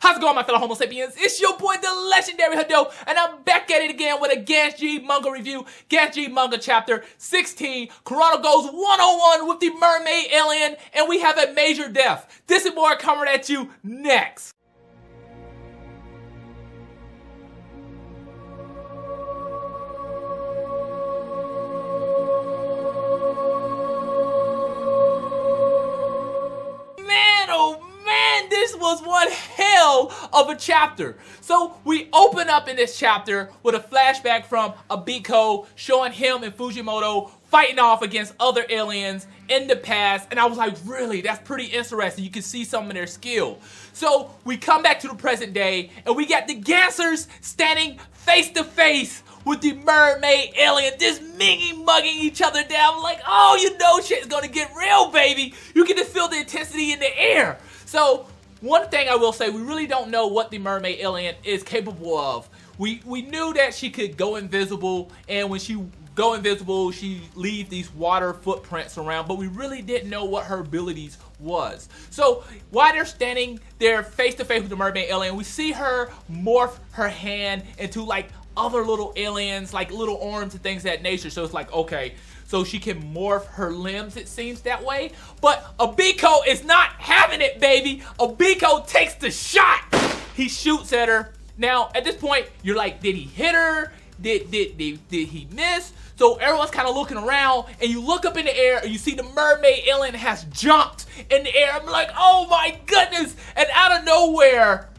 How's it going, my fellow Homo sapiens? It's your boy, the legendary Hadou, and I'm back at it again with a Gantz G manga review. Gantz G manga chapter 16. Kurano goes 101 with the mermaid alien, and we have a major death. This and more coming at you next. This was one hell of a chapter. So we open up in this chapter with a flashback from Abiko showing him and Fujimoto fighting off against other aliens in the past, and I was like, really, that's pretty interesting. You can see some of their skill. So we come back to the present day, and we got the Gantzers standing face to face with the mermaid alien, just mugging each other down. I'm like, oh, you know shit's gonna get real, baby. You can just feel the intensity in the air. So one thing I will say, we really don't know what the mermaid alien is capable of. We knew that she could go invisible, and when she go invisible, she leaves these water footprints around, but we really didn't know what her abilities was. So while they're standing there face to face with the mermaid alien, we see her morph her hand into like other little aliens, like little arms and things of that nature. So it's like, okay, so she can morph her limbs, it seems that way. But Abiko is not having it, baby. Abiko takes the shot. He shoots at her. Now, at this point, you're like, did he hit her? Did he miss? So everyone's kind of looking around, and you look up in the air, and you see the mermaid alien has jumped in the air. I'm like, oh my goodness. And out of nowhere,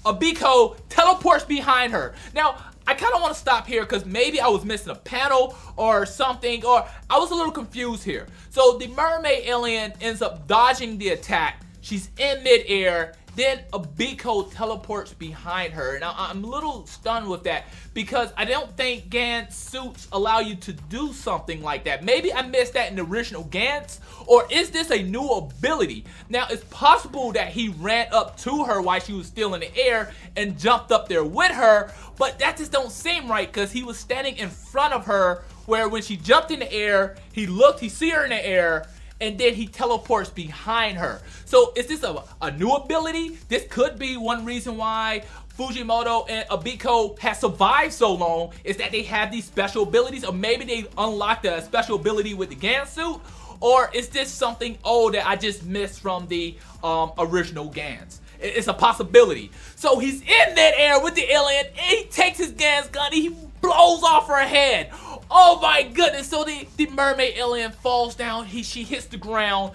Abiko teleports behind her. Now, I kind of want to stop here because maybe I was missing a panel or something, or I was a little confused here. So the mermaid alien ends up dodging the attack. She's in midair. Then Abiko teleports behind her. Now, I'm a little stunned with that because I don't think Gantz suits allow you to do something like that. Maybe I missed that in the original Gantz, or is this a new ability? Now, it's possible that he ran up to her while she was still in the air and jumped up there with her, but that just don't seem right because he was standing in front of her where when she jumped in the air, he looked, he see her in the air, and then he teleports behind her. So is this a new ability? This could be one reason why Fujimoto and Abiko has survived so long, is that they have these special abilities, or maybe they unlocked a special ability with the Gantz suit, or is this something old that I just missed from the original Gantz? It's a possibility. So he's in that air with the alien, and he takes his Gantz gun, and he blows off her head. Oh my goodness. So the mermaid alien falls down, she hits the ground,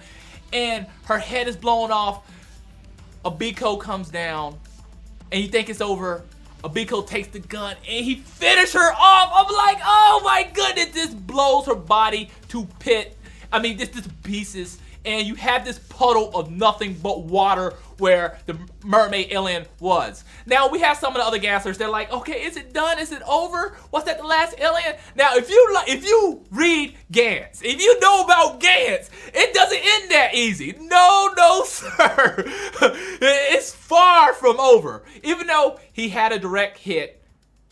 and her head is blown off. Abiko comes down, and you think it's over. Abiko takes the gun, and he finishes her off. I'm like, oh my goodness, this blows her body to pieces. And you have this puddle of nothing but water where the mermaid alien was. Now we have some of the other Gantzers. They're like, okay, is it done? Is it over? Was that the last alien? Now, if you read Gantz, if you know about Gantz, it doesn't end that easy. No, sir. It's far from over. Even though he had a direct hit,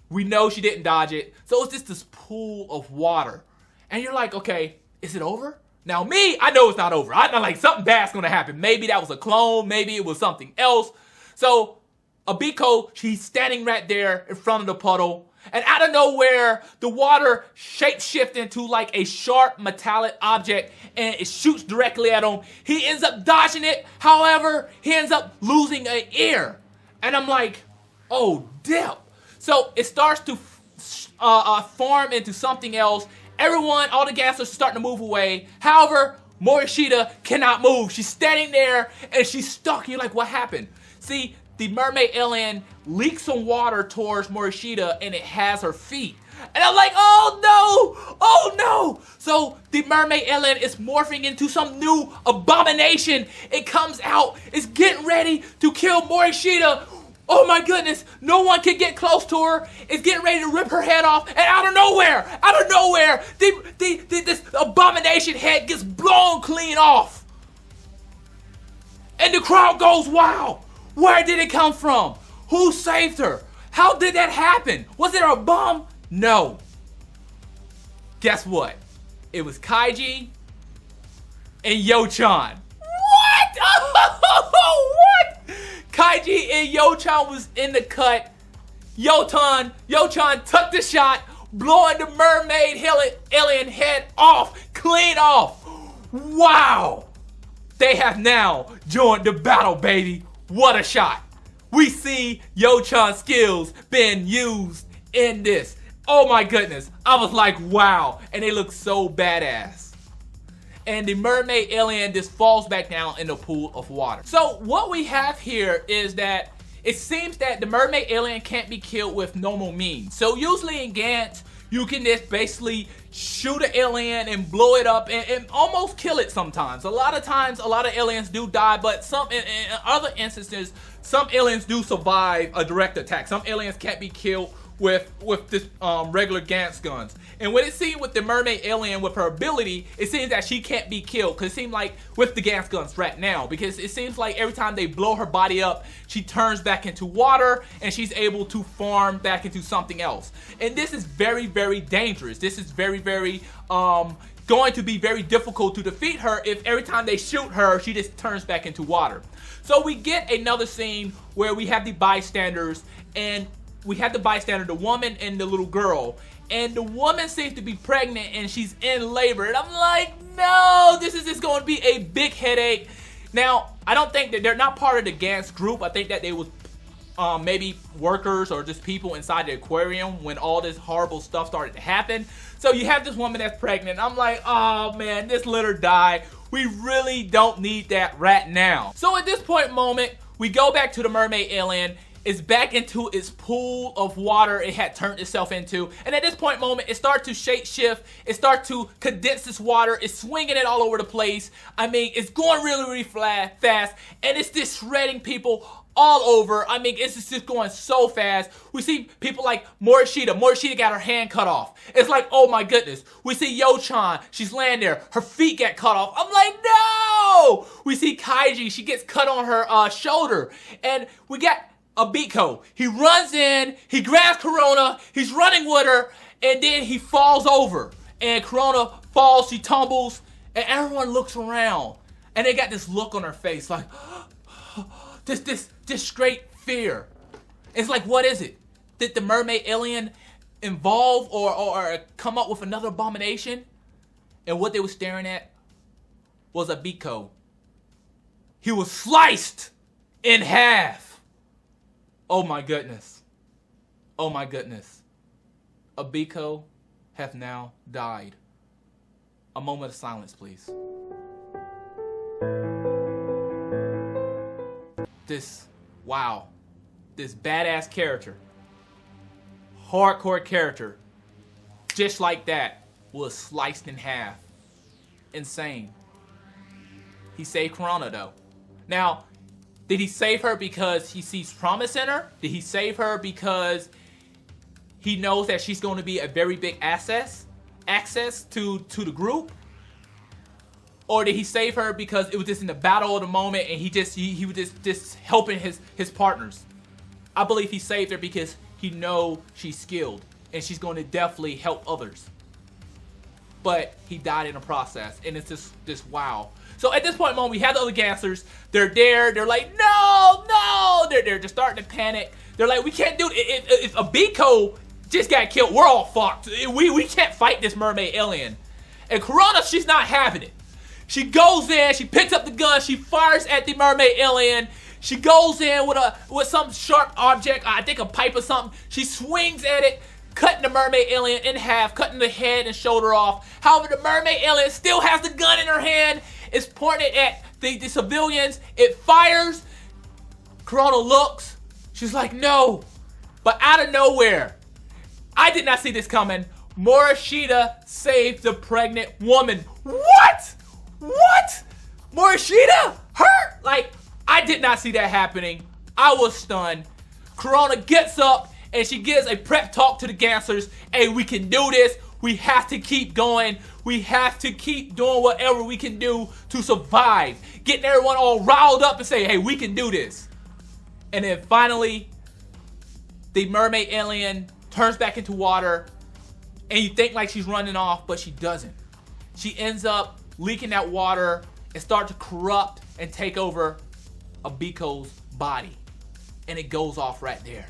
we know she didn't dodge it. So it's just this pool of water, and you're like, okay, is it over? Now me, I know it's not over. I know like something bad's gonna happen. Maybe that was a clone, maybe it was something else. So Abiko, she's standing right there in front of the puddle, and out of nowhere, the water shapeshifts into like a sharp metallic object, and it shoots directly at him. He ends up dodging it. However, he ends up losing an ear. And I'm like, oh, dip. So it starts to form into something else. Everyone, all the Gantzers are starting to move away. However, Morishita cannot move. She's standing there, and she's stuck. You're like, what happened? See, the mermaid alien leaks some water towards Morishita, and it has her feet. And I'm like, oh no. So the mermaid alien is morphing into some new abomination. It comes out. It's getting ready to kill Morishita. Oh my goodness, no one can get close to her. It's getting ready to rip her head off, and out of nowhere, this abomination head gets blown clean off. And the crowd goes, wow, where did it come from? Who saved her? How did that happen? Was it a bomb? No. Guess what? It was Kaiji and Yo-chan. What? What? Kaiji and Yo-chan was in the cut. Yo-chan took the shot, blowing the mermaid alien head off, clean off. Wow! They have now joined the battle, baby. What a shot. We see Yo-chan's skills being used in this. Oh my goodness. I was like, wow. And they look so badass. And the mermaid alien just falls back down in the pool of water. So what we have here is that it seems that the mermaid alien can't be killed with normal means. So usually in Gantz, you can just basically shoot an alien and blow it up and almost kill it sometimes. A lot of times, a lot of aliens do die, but some in other instances, some aliens do survive a direct attack. Some aliens can't be killed with this regular Gantz guns. And what it seems with the mermaid alien, with her ability, it seems that she can't be killed. Because it seems like with the Gantz guns right now, because it seems like every time they blow her body up, she turns back into water and she's able to form back into something else. And this is very, very dangerous. This is very, very going to be very difficult to defeat her if every time they shoot her, she just turns back into water. So we get another scene where we have the bystanders, and we have the bystander, the woman and the little girl. And the woman seems to be pregnant and she's in labor. And I'm like, no, this is just going to be a big headache. Now, I don't think that they're not part of the Gantz group. I think that they was maybe workers or just people inside the aquarium when all this horrible stuff started to happen. So you have this woman that's pregnant. I'm like, oh man, this let her die. We really don't need that right now. So at this point moment, we go back to the mermaid alien. It's back into its pool of water it had turned itself into. And at this point moment, it starts to shape shift. It starts to condense this water. It's swinging it all over the place. I mean, it's going really, really fast. And it's just shredding people all over. I mean, it's just going so fast. We see people like Morishita. Morishita got her hand cut off. It's like, oh my goodness. We see Yo-chan. She's laying there. Her feet get cut off. I'm like, no! We see Kaiji. She gets cut on her shoulder. And we got Abiko. He runs in, he grabs Corona, he's running with her, and then he falls over. And Corona falls, she tumbles, and everyone looks around. And they got this look on her face, like, this straight fear. It's like, what is it? Did the mermaid alien involve or come up with another abomination? And what they were staring at was Abiko. He was sliced in half. Oh my goodness. Oh my goodness. Abiko have now died. A moment of silence, please. Wow. This badass character, hardcore character, just like that, was sliced in half. Insane. He saved Corona though. Now, did he save her because he sees promise in her? Did he save her because he knows that she's going to be a very big access to the group? Or did he save her because it was just in the battle of the moment and he was just helping his partners? I believe he saved her because he knows she's skilled and she's going to definitely help others. But he died in the process, and it's just wow. So at this point in moment, we have the other Gantzers. They're there. They're like, no. They're just starting to panic. They're like, we can't do it. If Abiko just got killed, we're all fucked. We can't fight this mermaid alien. And Corona, she's not having it. She goes in. She picks up the gun. She fires at the mermaid alien. She goes in with some sharp object. I think a pipe or something. She swings at it, cutting the mermaid alien in half, cutting the head and shoulder off. However, the mermaid alien still has the gun in her hand. It's pointed at the civilians. It fires. Corona looks. She's like, no. But out of nowhere, I did not see this coming. Morishita saved the pregnant woman. What? Morishita? Her? Like, I did not see that happening. I was stunned. Corona gets up and she gives a prep talk to the Gantzers. Hey, we can do this. We have to keep going. We have to keep doing whatever we can do to survive. Getting everyone all riled up and say, hey, we can do this. And then finally, the mermaid alien turns back into water. And you think like she's running off, but she doesn't. She ends up leaking that water and start to corrupt and take over Abiko's body. and it goes off right there.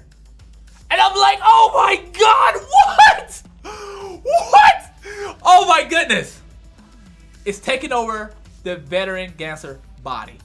And I'm like, oh my God, what? What? Oh my goodness. It's taking over the veteran Gantzer body.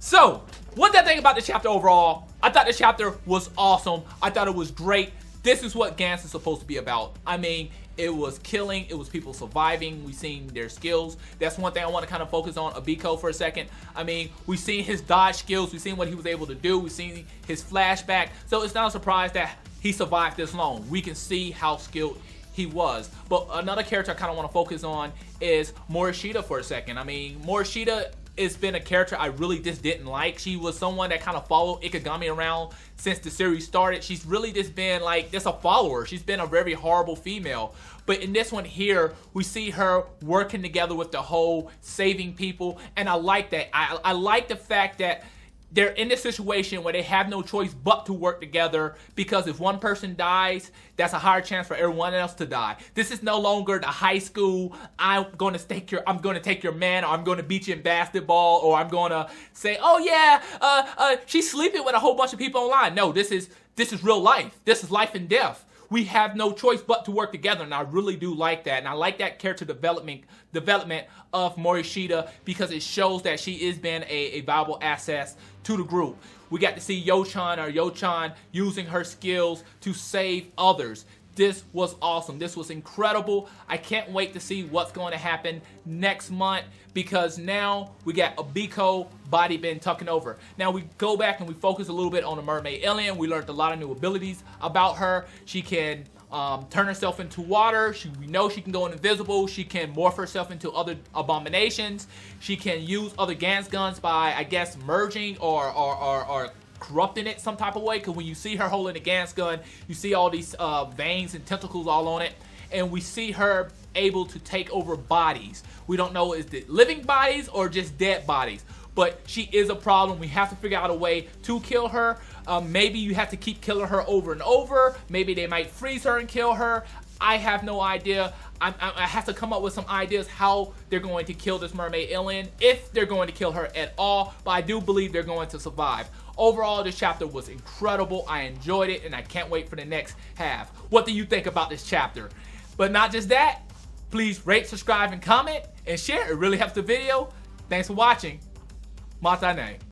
So, what did I think about the chapter overall? I thought the chapter was awesome. I thought it was great. This is what Gantz is supposed to be about. I mean, it was killing. It was people surviving. We've seen their skills. That's one thing I want to kind of focus on Abiko for a second. I mean, we've seen his dodge skills. We've seen what he was able to do. We've seen his flashback. So it's not a surprise that he survived this long. We can see how skilled he was. But another character I kind of want to focus on is Morishita for a second. I mean, Morishita has been a character I really just didn't like. She was someone that kind of followed Ikigami around since the series started. She's really just been like just a follower. She's been a very horrible female. But in this one here, we see her working together with the whole saving people. And I like that. I like the fact that they're in this situation where they have no choice but to work together, because if one person dies, that's a higher chance for everyone else to die. This is no longer the high school, I'm going to take your man, or I'm going to beat you in basketball, or I'm going to say, oh yeah, she's sleeping with a whole bunch of people online. No, this is real life. This is life and death. We have no choice but to work together, and I really do like that. And I like that character development of Morishita, because it shows that she is being a valuable asset to the group. We got to see Yo-chan using her skills to save others. This was awesome. This was incredible. I can't wait to see what's going to happen next month, because now we got Abiko body been tucking over. Now we go back and we focus a little bit on the mermaid alien. We learned a lot of new abilities about her. She can turn herself into water. We know she can go invisible. She can morph herself into other abominations. She can use other Gantz guns by, I guess, merging or corrupting it some type of way, because when you see her holding the Gantz gun, you see all these veins and tentacles all on it, and we see her able to take over bodies. We don't know, is it living bodies or just dead bodies, but she is a problem. We have to figure out a way to kill her. Maybe you have to keep killing her over and over. Maybe they might freeze her and kill her. I have no idea. I have to come up with some ideas how they're going to kill this mermaid alien, if they're going to kill her at all, but I do believe they're going to survive. Overall, this chapter was incredible. I enjoyed it, and I can't wait for the next half. What do you think about this chapter? But not just that, please rate, subscribe, and comment, and share. It really helps the video. Thanks for watching. Matane.